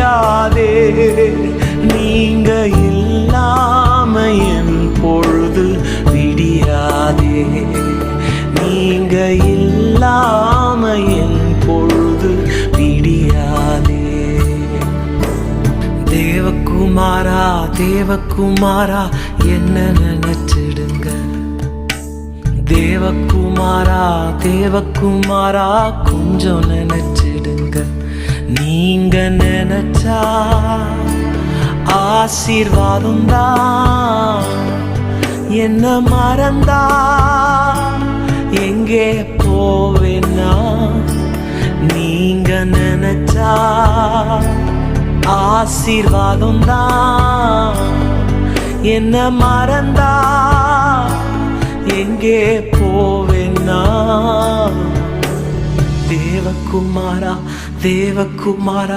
விடியாதே. நீங்க இல்லாம என் பொழுது விடியாதே. நீங்க இல்லாம என் பொழுது விடியாதே. தேவகுமாரா தேவகுமாரா என்ன நினைச்சிடுங்க. தேவகுமாரா தேவகுமாரா கொஞ்சம் நினைச்சிடுங்க. நீங்க நினைச்சா ஆசீர்வாதம் தான். என்ன மறந்தா எங்கே போவேன்னா. நீங்க நினைச்சா ஆசீர்வாதம் தான். என்ன மறந்தா எங்கே போவேன்னா. தேவகுமாரா தேவகுமாரா